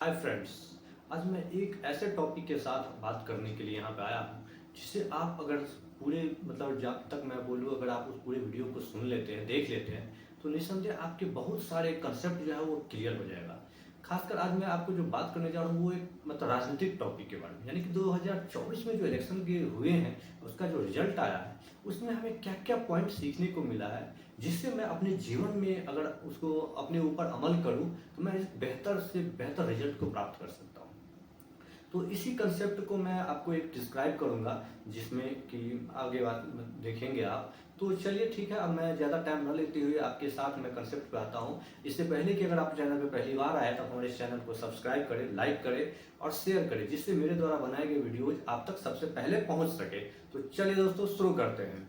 Hi friends. आज मैं एक ऐसे टॉपिक के साथ बात करने के लिए यहाँ पे आया हूँ जिससे आप अगर पूरे जब तक मैं बोलूँ अगर आप उस पूरे वीडियो को सुन लेते हैं देख लेते हैं तो निस्संदेह आपके बहुत सारे कंसेप्ट जो है वो क्लियर हो जाएगा। खासकर आज मैं आपको जो बात करने जा रहा हूँ वो एक राजनीतिक टॉपिक के बारे में, यानी कि 2024 में जो इलेक्शन के हुए हैं उसका जो रिजल्ट आया है उसमें हमें क्या क्या पॉइंट सीखने को मिला है जिससे मैं अपने जीवन में अगर उसको अपने ऊपर अमल करूं तो मैं इस बेहतर से बेहतर रिजल्ट को प्राप्त कर सकता हूं। तो इसी कंसेप्ट को मैं आपको एक डिस्क्राइब करूंगा जिसमें कि आगे बात देखेंगे आप। तो चलिए ठीक है, अब मैं ज़्यादा टाइम न लेते हुए आपके साथ मैं कंसेप्ट पे आता हूँ। इससे पहले कि अगर आप चैनल पे पहली बार आए तो हमारे चैनल को सब्सक्राइब करें, लाइक करें और शेयर करें जिससे मेरे द्वारा बनाए गए वीडियोज आप तक सबसे पहले पहुँच सके। तो चलिए दोस्तों शुरू करते हैं।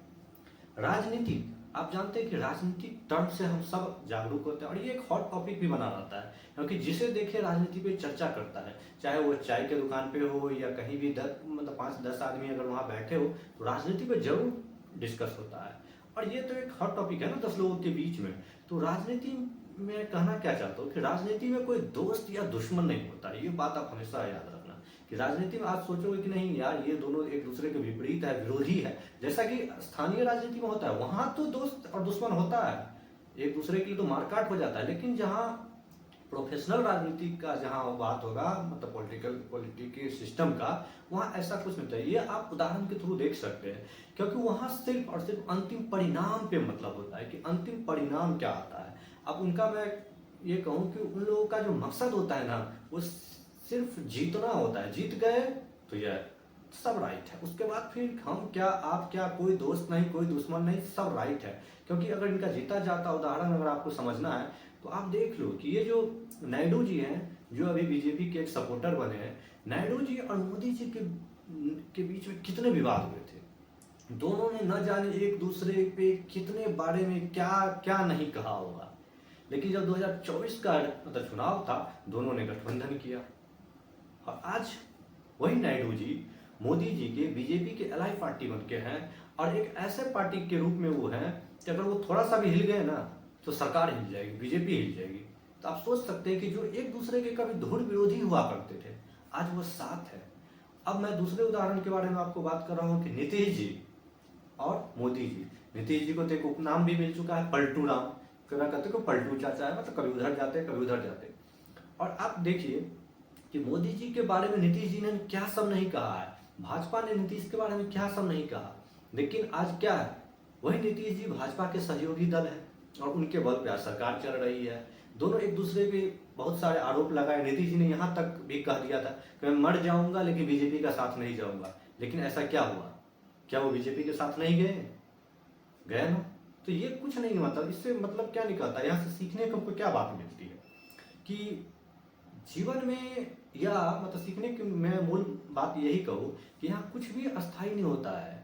राजनीति, आप जानते हैं कि राजनीतिक टर्म से हम सब जागरूक होते हैं और ये एक हॉट टॉपिक भी बना रहता है क्योंकि जिसे देखे राजनीति पे चर्चा करता है, चाहे वो चाय के दुकान पे हो या कहीं भी 5-10 आदमी अगर वहाँ बैठे हो तो राजनीति पे जरूर डिस्कस होता है। और ये तो एक हॉट टॉपिक है ना 10 लोगों के बीच में। तो राजनीति में कहना क्या चाहता हूँ कि राजनीति में कोई दोस्त या दुश्मन नहीं होता, ये बात आप हमेशा याद रखना कि राजनीति में आप सोचोगे कि नहीं यार ये दोनों एक दूसरे के विपरीत है, विरोधी है, जैसा कि स्थानीय राजनीति में होता है वहां तो दोस्त और दुश्मन होता है, एक दूसरे के लिए तो मारकाट हो जाता है। लेकिन जहां प्रोफेशनल राजनीति का जहां बात होगा पॉलिटिकल सिस्टम का, वहां ऐसा कुछ नहीं होता है। ये आप उदाहरण के थ्रू देख सकते हैं क्योंकि वहां सिर्फ और सिर्फ अंतिम परिणाम पे मतलब होता है कि अंतिम परिणाम क्या आता है। अब उनका मैं ये कहूँ कि उन लोगों का जो मकसद होता है ना वो सिर्फ जीतना होता है, जीत गए तो यह सब राइट है, उसके बाद फिर हम क्या आप क्या, कोई दोस्त नहीं कोई दुश्मन नहीं, सब राइट है। क्योंकि अगर इनका जीता जाता उदाहरण अगर आपको समझना है तो आप देख लो कि ये जो नायडू जी हैं जो अभी बीजेपी के एक सपोर्टर बने हैं, नायडू जी और मोदी जी के बीच में कितने विवाद हुए थे। दोनों ने न जाने एक दूसरे पे कितने बारे में क्या क्या नहीं कहा होगा। लेकिन जब 2024 का चुनाव था दोनों ने गठबंधन किया और आज वही नायडू जी मोदी जी के बीजेपी के एलाई पार्टी बन के हैं और एक ऐसे पार्टी के रूप में वो हैं कि अगर वो थोड़ा सा भी हिल गए ना तो सरकार हिल जाएगी, बीजेपी हिल जाएगी। तो आप सोच सकते हैं कि जो एक दूसरे के कभी धुर विरोधी हुआ करते थे आज वो साथ है। अब मैं दूसरे उदाहरण के बारे में आपको बात कर रहा हूँ कि नीतीश जी और मोदी जी। नीतीश जी को तो एक उपनाम भी मिल चुका है पलटू राम, कहते को पलटू चाचा है, कभी उधर जाते कभी उधर जाते। और आप देखिए कि मोदी जी के बारे में नीतीश जी ने क्या सब नहीं कहा है, भाजपा ने नीतीश के बारे में क्या सब नहीं कहा। लेकिन आज क्या है, वही नीतीश जी भाजपा के सहयोगी दल है और उनके बल पे आज सरकार चल रही है। दोनों एक दूसरे पे बहुत सारे आरोप लगाए। नीतीश जी ने यहाँ तक भी कह दिया था कि मैं मर जाऊंगा लेकिन बीजेपी का साथ नहीं जाऊंगा। लेकिन ऐसा क्या हुआ, क्या वो बीजेपी के साथ नहीं गए? गए ना। तो ये कुछ नहीं, इससे क्या निकलता है, यहाँ से सीखने को हमको क्या बात मिलती है कि जीवन में या सीखने की मैं मूल बात यही कहूँ कि यहाँ कुछ भी अस्थायी नहीं होता है,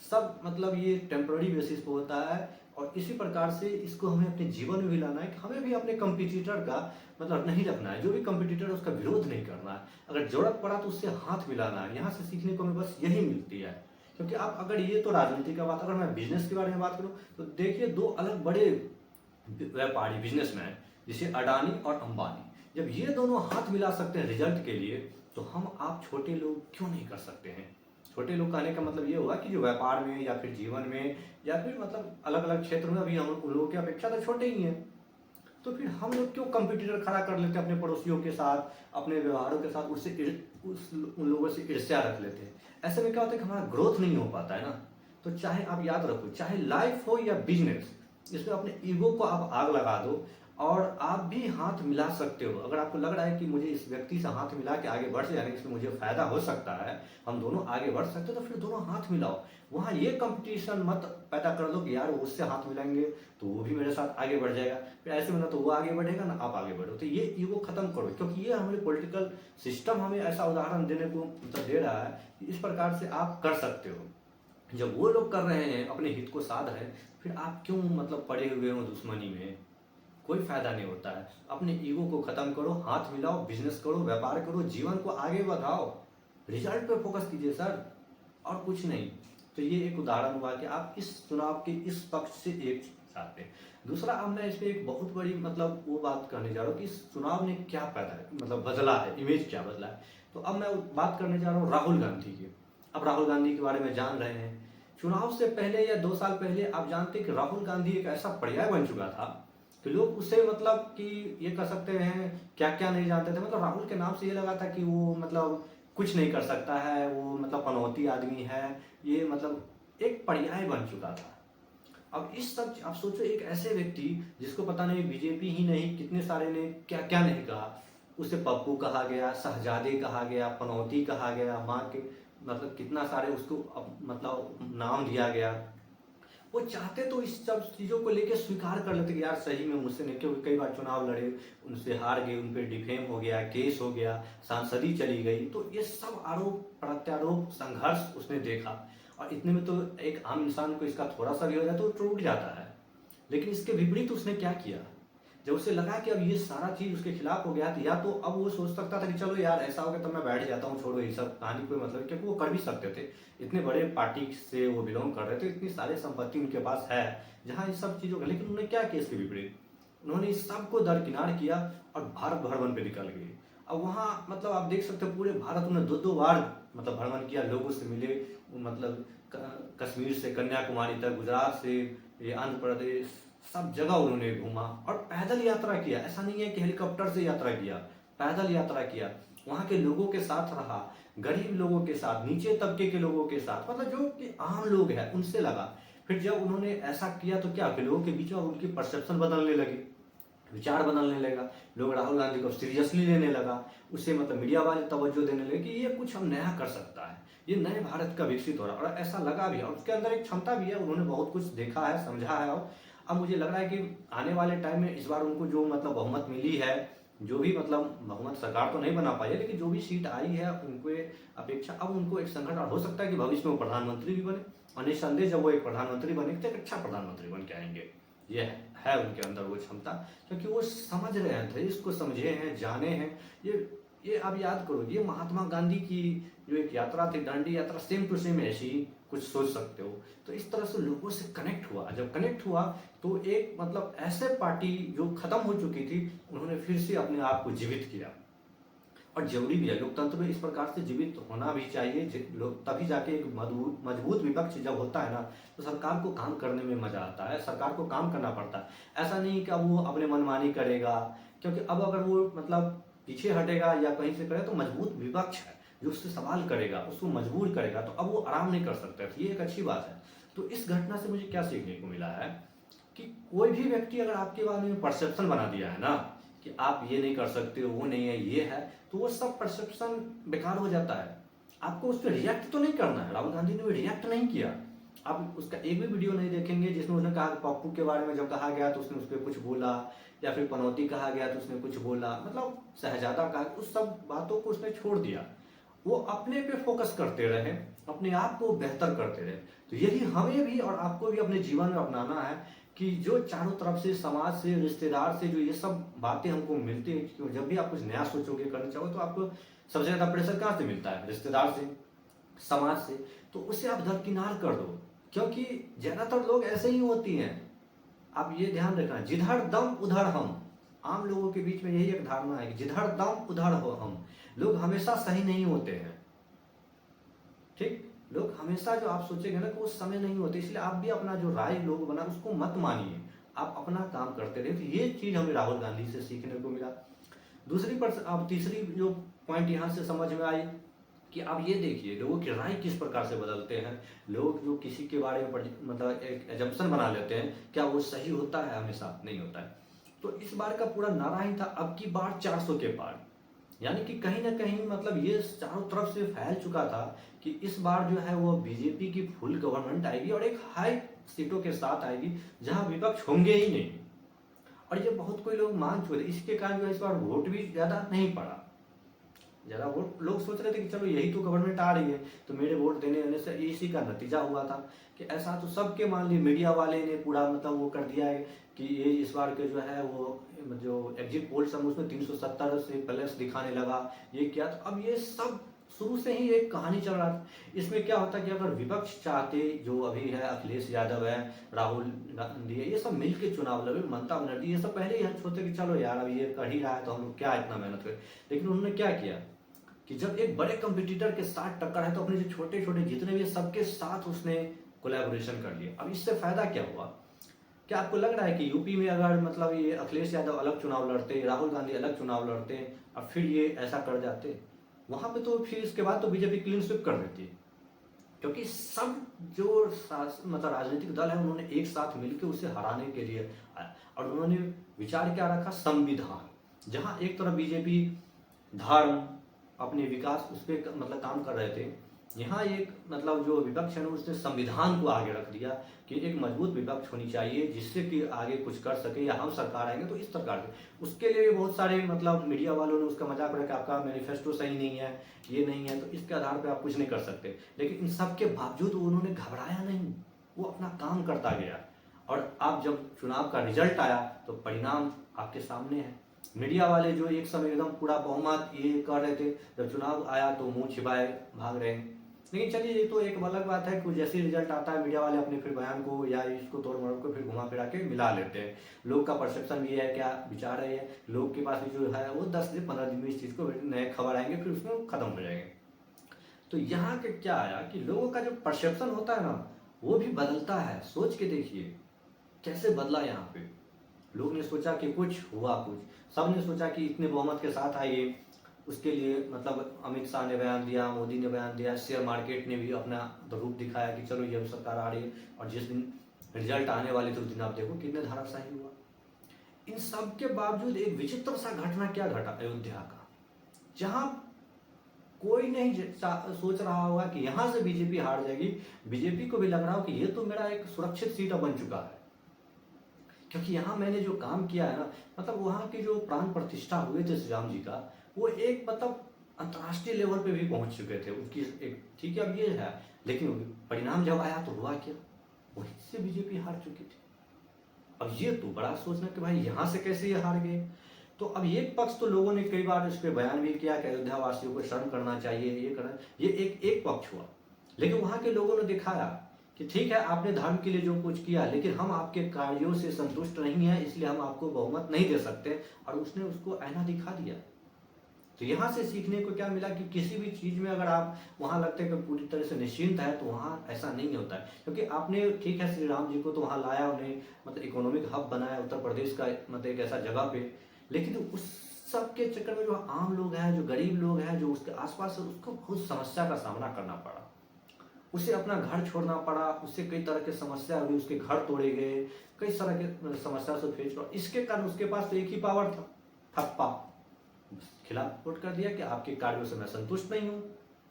सब ये टेम्पररी बेसिस पे होता है। और इसी प्रकार से इसको हमें अपने जीवन में भी लाना है कि हमें भी अपने कंपटीटर का नहीं रखना है, जो भी कंपटीटर है उसका विरोध नहीं करना है, अगर जरूरत पड़ा तो उससे हाथ मिलाना है। यहाँ से सीखने को हमें बस यही मिलती है। क्योंकि आप अगर ये तो राजनीति का बात, अगर मैं बिजनेस के बारे में बात करूँ तो देखिए दो अलग बड़े व्यापारी बिजनेसमैन जैसे अडानी और अंबानी, जब ये दोनों हाथ मिला सकते हैं रिजल्ट के लिए तो हम आप छोटे लोग क्यों नहीं कर सकते हैं। छोटे लोग कहने का मतलब ये हुआ कि जो व्यापार में या फिर जीवन में या फिर अलग अलग क्षेत्र में अभी हम उन लोगों की अपेक्षा तो छोटे ही हैं। तो फिर हम लोग क्यों कंपटीटर खड़ा कर लेते हैं अपने पड़ोसियों के साथ, अपने व्यवहारों के साथ उन लोगों से ईर्ष्या रख लेते हैं। ऐसे में क्या होता है कि हमारा ग्रोथ नहीं हो पाता है ना। तो चाहे आप याद रखो, चाहे लाइफ हो या बिजनेस, इसमें अपने ईगो को आप आग लगा दो और आप भी हाथ मिला सकते हो। अगर आपको लग रहा है कि मुझे इस व्यक्ति से हाथ मिला के आगे बढ़ जाने इसमें मुझे फायदा हो सकता है, हम दोनों आगे बढ़ सकते हैं, तो फिर दोनों हाथ मिलाओ। वहां ये कंपटीशन मत पैदा कर दो कि यार वो उससे हाथ मिलाएंगे तो वो भी मेरे साथ आगे बढ़ जाएगा, फिर ऐसे में ना तो वो आगे बढ़ेगा ना आप आगे बढ़ो। तो ये ईगो खत्म करो, क्योंकि ये हमारे पॉलिटिकल सिस्टम हमें ऐसा उदाहरण देने को दे रहा है कि इस प्रकार से आप कर सकते हो। जब वो लोग कर रहे हैं अपने हित को साध रहे हैं, फिर आप क्यों पड़े हुए हो दुश्मनी में, कोई फायदा नहीं होता है। अपने ईगो को खत्म करो, हाथ मिलाओ, बिजनेस करो, व्यापार करो, जीवन को आगे बढ़ाओ, रिजल्ट पे फोकस कीजिए सर, और कुछ नहीं। तो ये एक उदाहरण हुआ कि आप इस चुनाव के इस पक्ष से एक साथ में। दूसरा, अब मैं इसमें एक बहुत बड़ी मतलब वो बात करने जा रहा हूँ कि इस चुनाव ने क्या पैदा मतलब बदला है, इमेज क्या बदला है। तो अब मैं बात करने जा रहा हूँ राहुल गांधी की। अब राहुल गांधी के बारे में जान रहे हैं। चुनाव से पहले या 2 साल पहले आप जानते हैं कि राहुल गांधी एक ऐसा पर्याय बन चुका था कि लोग उसे मतलब कि ये कह सकते हैं क्या क्या नहीं जानते थे। मतलब राहुल के नाम से ये लगा था कि वो मतलब कुछ नहीं कर सकता है, वो मतलब पनौती आदमी है, ये मतलब एक पर्याय बन चुका था। अब इस सब आप सोचो, एक ऐसे व्यक्ति जिसको पता नहीं बीजेपी ही नहीं कितने सारे ने क्या क्या नहीं कहा, उसे पप्पू कहा गया, शहजादे कहा गया, पनौती कहा गया, माँ के मतलब कितना सारे उसको मतलब नाम दिया गया। वो चाहते तो इस सब चीज़ों को लेके स्वीकार कर लेते कि यार सही में मुझसे नहीं, क्योंकि कई बार चुनाव लड़े, उनसे हार गए, उन पर डिफेम हो गया, केस हो गया, सांसदी चली गई, तो ये सब आरोप प्रत्यारोप संघर्ष उसने देखा। और इतने में तो एक आम इंसान को इसका थोड़ा सा भी हो जाए तो टूट जाता है। लेकिन इसके विपरीत उसने क्या किया, जब उसे लगा कि अब ये सारा चीज उसके खिलाफ हो गया, तो या तो अब वो सोच सकता था कि चलो यार ऐसा हो गया तो मैं बैठ जाता हूँ, छोड़ो ये सब कहानी, कोई मतलब, क्योंकि वो कर भी सकते थे। इतने बड़े पार्टी से वो बिलोंग कर रहे थे, इतनी सारी संपत्ति उनके पास है जहाँ इस सब चीजों का। लेकिन उन्होंने क्या किया इसके विपरीत, उन्होंने इस सबको दरकिनार किया और भारत भ्रमण पे निकल गए। अब वहाँ मतलब आप देख सकते हो पूरे भारत उन्होंने 2-2 बार मतलब भ्रमण किया, लोगों से मिले, मतलब कश्मीर से कन्याकुमारी तक, गुजरात से ये आंध्र प्रदेश, सब जगह उन्होंने घूमा और पैदल यात्रा किया। ऐसा नहीं है कि हेलीकॉप्टर से यात्रा किया, पैदल यात्रा किया, वहाँ के लोगों के साथ रहा, गरीब लोगों के साथ, नीचे तबके के लोगों के साथ, मतलब जो कि आम लोग हैं उनसे लगा। फिर जब उन्होंने ऐसा किया तो क्या कि लोगों के बीच में उनकी परसेप्शन बदलने लगी, विचार बदलने लगा, लोग राहुल गांधी को सीरियसली लेने लगा, उसे मतलब मीडिया वाले तवज्जो देने लगे कि ये कुछ हम नया कर सकता है, ये नए भारत का विकसित हो रहा है। और ऐसा लगा भी, और उसके अंदर एक क्षमता भी है, उन्होंने बहुत कुछ देखा है, समझा है। और अब मुझे लग रहा है कि आने वाले टाइम में इस बार उनको जो मतलब बहुमत मिली है, जो भी मतलब बहुमत, सरकार तो नहीं बना पाई है, लेकिन जो भी सीट आई है उनको अपेक्षा अब उनको एक संकट, और हो सकता है कि भविष्य में वो प्रधानमंत्री भी बने, और निस्संदेह जब वो एक प्रधानमंत्री बने तो एक अच्छा प्रधानमंत्री बन के आएंगे। ये है उनके अंदर वो क्षमता, क्योंकि वो समझ रहे हैं, देश को समझे हैं, जाने हैं। ये आप याद करो, ये महात्मा गांधी की जो एक यात्रा थी, दांडी यात्रा, सेम टू सेम ऐसी कुछ सोच सकते हो। तो इस तरह से लोगों से कनेक्ट हुआ, जब कनेक्ट हुआ तो एक मतलब ऐसे पार्टी जो खत्म हो चुकी थी, उन्होंने फिर से अपने आप को जीवित किया। और जरूरी भी है, लोकतंत्र में इस प्रकार से जीवित होना भी चाहिए, तभी जाके एक मजबूत विपक्ष जब होता है ना, तो सरकार को काम करने में मजा आता है, सरकार को काम करना पड़ता है। ऐसा नहीं कि अब वो अपने मनमानी करेगा, क्योंकि अब अगर वो मतलब पीछे हटेगा या कहीं से करे तो मजबूत विपक्ष है जो उससे सवाल करेगा, उसको मजबूर करेगा, तो अब वो आराम नहीं कर सकता। ये एक अच्छी बात है। तो इस घटना से मुझे क्या सीखने को मिला है कि कोई भी व्यक्ति अगर आपके बारे में परसेप्शन बना दिया है ना कि आप ये नहीं कर सकते हो, वो नहीं है, ये है, तो वो सब परसेप्शन बेकार हो जाता है। आपको उस पर रिएक्ट तो नहीं करना है। राहुल गांधी ने भी रिएक्ट नहीं किया। आप उसका एक भी वीडियो नहीं देखेंगे जिसमें उसने कहा, पप्पू के बारे में जब कहा गया तो उसने उस पर कुछ बोला, या फिर पनौती कहा गया तो उसने कुछ बोला, मतलब शहजादा कहा, उस सब बातों को उसने छोड़ दिया। वो अपने पे फोकस करते रहे, अपने आप को बेहतर करते रहे। तो यही हमें भी और आपको भी अपने जीवन में अपनाना है कि जो चारों तरफ से, समाज से, रिश्तेदार से जो ये सब बातें हमको मिलती हैं, क्योंकि जब भी आप कुछ नया सोचोगे, करना चाहोगे, तो आपको सबसे ज्यादा प्रेशर कहाँ से मिलता है? रिश्तेदार से, समाज से। तो उसे आप दरकिनार कर दो, क्योंकि ज्यादातर लोग ऐसे ही होती हैं। आप ये ध्यान रखना, जिधर दम उधर हम। आम लोगों के बीच में यही एक धारणा है कि जिधर दम उधर हो हम। लोग हमेशा सही नहीं होते हैं, ठीक? लोग हमेशा जो आप सोचेंगे ना कि वो समय नहीं होते, इसलिए आप भी अपना जो राय लोग बना उसको मत मानिए, आप अपना काम करते रहे। तो ये चीज हमें राहुल गांधी से सीखने को मिला। दूसरी पर अब तीसरी जो पॉइंट यहाँ से समझ में आई कि आप ये देखिए लोगों की राय किस प्रकार से बदलते हैं। लोग जो किसी के बारे में मतलब एक एजम्पशन बना लेते हैं, क्या वो सही होता है? हमेशा नहीं होता है। तो इस बार का पूरा नारा ही था, अब की बार 400 के पार। यानी कि कहीं ना कहीं मतलब ये चारों तरफ से फैल चुका था कि इस बार जो है वो बीजेपी की फुल गवर्नमेंट आएगी और एक हाई सीटों के साथ आएगी जहां विपक्ष होंगे ही नहीं। और ये बहुत कोई लोग मान चुके थे, इसके कारण जो है इस बार वोट भी ज्यादा नहीं पड़ा। ज्यादा वोट लोग सोच रहे थे कि चलो यही तो गवर्नमेंट आ रही है, तो मेरे वोट देने से इसी का नतीजा हुआ था कि ऐसा तो सबके मान ली। मीडिया वाले ने पूरा मतलब वो कर दिया है कि ये इस बार के जो है वो जो एग्जिट पोल सब उसमें 370 से प्लस दिखाने लगा, ये क्या। तो अब ये सब शुरू से ही एक कहानी चल रहा था। इसमें क्या होता कि अगर विपक्ष चाहते, जो अभी है अखिलेश यादव है, राहुल गांधी है, ये सब मिलके चुनाव लड़े, ममता बनर्जी, ये सब पहले ही हम सोचते कि चलो यार अब ये कर ही रहा है तो हम लोग क्या इतना मेहनत करें। लेकिन उन्होंने क्या किया कि जब एक बड़े कंपटीटर के साथ टक्कर है तो अपने जो छोटे छोटे जितने भी सबके साथ उसने कोलैबोरेशन कर लिया। अब इससे फायदा क्या हुआ? क्या आपको लग रहा है कि यूपी में अगर मतलब ये अखिलेश यादव अलग चुनाव लड़ते, राहुल गांधी अलग चुनाव लड़ते और फिर ये ऐसा कर जाते, वहां पे तो फिर इसके बाद तो बीजेपी क्लीन स्वीप कर देती। क्योंकि सब जो मतलब राजनीतिक दल है उन्होंने एक साथ मिलकर उसे हराने के लिए आया। और उन्होंने विचार क्या रखा? संविधान। जहां एक तरफ बीजेपी धर्म, अपने विकास उस पर मतलब काम कर रहे थे, यहाँ एक मतलब जो विपक्ष है ना उसने संविधान को आगे रख दिया कि एक मजबूत विपक्ष होनी चाहिए जिससे कि आगे कुछ कर सके, या हम सरकार आएंगे तो इस सरकार के। उसके लिए बहुत सारे मतलब मीडिया वालों ने उसका मजाक उड़ाया कि आपका मैनिफेस्टो सही नहीं है, ये नहीं है, तो इसके आधार पर आप कुछ नहीं कर सकते। लेकिन इन सब के बावजूद उन्होंने घबराया नहीं, वो अपना काम करता गया। और अब जब चुनाव का रिजल्ट आया तो परिणाम आपके सामने है। मीडिया वाले जो एक समय एकदम पूरा बहुमत ये कर रहे थे, जब चुनाव आया तो मुंह छिपाए भाग रहे हैं। लेकिन चलिए ये तो एक अलग बात है कि जैसे रिजल्ट आता है मीडिया वाले अपने फिर बयान को या इसको तोड़ मरोड़ को फिर घुमा फिरा के मिला लेते हैं। लोग का परसेप्शन भी है, क्या विचार है, लोग के पास भी जो है वो 10 से 15 दिन में इस चीज़ को नए खबर आएंगे, फिर उसमें खत्म हो जाएंगे। तो यहाँ के क्या आया कि लोगों का जो परसेप्शन होता है ना वो भी बदलता है। सोच के देखिए कैसे बदला। यहाँ पे लोग ने सोचा कि कुछ हुआ, कुछ सब ने सोचा कि इतने बहुमत के साथ आइए, उसके लिए मतलब अमित शाह ने बयान दिया, मोदी ने बयान दिया, शेयर मार्केट ने भी अपना रूप दिखाया कि चलो ये सरकार आ रही है। और जिस दिन रिजल्ट आने वाले थे उस दिन आप देखो कितने धाराशाही हुआ। इन सब के बावजूद एक विचित्र सा घटना क्या घटा अयोध्या का, जहां कोई नहीं सोच रहा होगा कि यहां से बीजेपी हार जाएगी। बीजेपी को भी लग रहा हो कि ये तो मेरा एक सुरक्षित सीट बन चुका है, क्योंकि यहाँ मैंने जो काम किया है ना, मतलब वहाँ की जो प्राण प्रतिष्ठा हुए थे श्री राम जी का, वो एक मतलब अंतर्राष्ट्रीय लेवल पे भी पहुंच चुके थे उनकी एक। ठीक है अब ये है, लेकिन परिणाम जब आया तो हुआ क्या? वहीं से बीजेपी हार चुकी थी। अब ये तो बड़ा सोचना कि भाई यहाँ से कैसे ये हार गए। तो अब ये पक्ष तो लोगों ने कई बार इस पर बयान भी किया कि अयोध्या वासियों को शर्म करना चाहिए, ये करना, ये एक पक्ष हुआ। लेकिन वहां के लोगों ने दिखाया कि ठीक है आपने धर्म के लिए जो कुछ किया, लेकिन हम आपके कार्यों से संतुष्ट नहीं है, इसलिए हम आपको बहुमत नहीं दे सकते। और उसने उसको आईना दिखा दिया। तो यहाँ से सीखने को क्या मिला कि किसी भी चीज में अगर आप वहां लगते हैं कि पूरी तरह से निश्चिंत है, तो वहां ऐसा नहीं होता है। क्योंकि आपने ठीक है श्री राम जी को तो वहां लाया, उन्हें मतलब इकोनॉमिक हब बनाया उत्तर प्रदेश का, मतलब एक ऐसा जगह पे। लेकिन उस सब के चक्कर में जो आम लोग हैं, जो गरीब लोग हैं, जो उसके आसपास है, उसको बहुत समस्या का सामना करना पड़ा। उसे अपना घर छोड़ना पड़ा, उससे कई तरह की समस्या हुई, उसके घर तोड़े गए, कई तरह के समस्या से फेस हुआ। इसके कारण उसके पास तो एक ही पावर था, ठप्पा। खिलाफ वोट कर दिया कि आपके कार्यों से मैं संतुष्ट नहीं हूँ,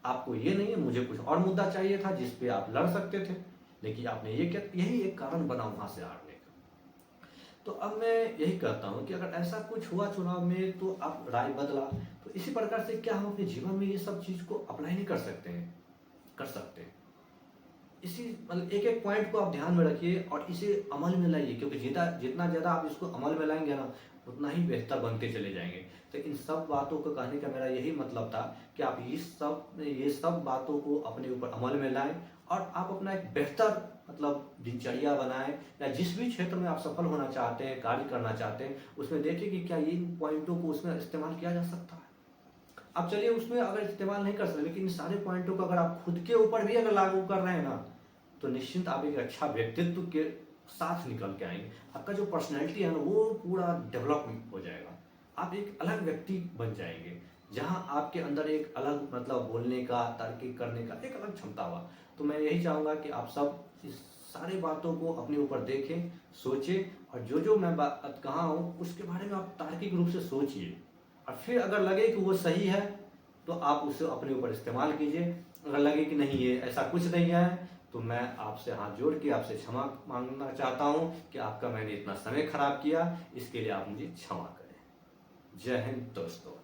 आपको ये नहीं है, मुझे कुछ और मुद्दा चाहिए था जिसपे आप लड़ सकते थे, लेकिन आपने ये किया। यही एक कारण बना वहां से हारने का। तो अब मैं यही कहता हूँ कि अगर ऐसा कुछ हुआ चुनाव में तो आप राय बदला, तो इसी प्रकार से क्या हम अपने जीवन में ये सब चीज को अप्लाई नहीं कर सकते हैं? कर सकते हैं। इसी मतलब एक एक पॉइंट को आप ध्यान में रखिए और इसे अमल में लाइए, क्योंकि जितना ज़्यादा आप इसको अमल में लाएंगे ना, उतना ही बेहतर बनते चले जाएंगे। तो इन सब बातों को कहने का मेरा यही मतलब था कि आप ये सब बातों को अपने ऊपर अमल में लाएं और आप अपना एक बेहतर मतलब दिनचर्या बनाएं, या जिस भी क्षेत्र में आप सफल होना चाहते हैं, कार्य करना चाहते हैं, उसमें देखिए कि क्या इन पॉइंटों को उसमें इस्तेमाल किया जा सकता है। अब चलिए उसमें अगर इस्तेमाल नहीं कर सकते, लेकिन इन सारे पॉइंटों को अगर आप खुद के ऊपर भी अगर लागू कर रहे हैं ना, तो निश्चिंत आप एक अच्छा व्यक्तित्व के साथ निकल के आएंगे। आपका जो पर्सनैलिटी है ना वो पूरा डेवलप हो जाएगा। आप एक अलग व्यक्ति बन जाएंगे, जहां आपके अंदर एक अलग मतलब बोलने का, तार्किक करने का एक अलग क्षमता हुआ। तो मैं यही चाहूंगा कि आप सब इस सारी बातों को अपने ऊपर देखें, सोचें, और जो जो मैं बात कहा हूँ उसके बारे में आप तार्किक रूप से सोचिए, और फिर अगर लगे कि वो सही है तो आप उसे अपने ऊपर इस्तेमाल कीजिए। अगर लगे कि नहीं ये ऐसा कुछ नहीं है, तो मैं आपसे हाथ जोड़ के आपसे क्षमा मांगना चाहता हूं कि आपका मैंने इतना समय खराब किया, इसके लिए आप मुझे क्षमा करें। जय हिंद दोस्तों।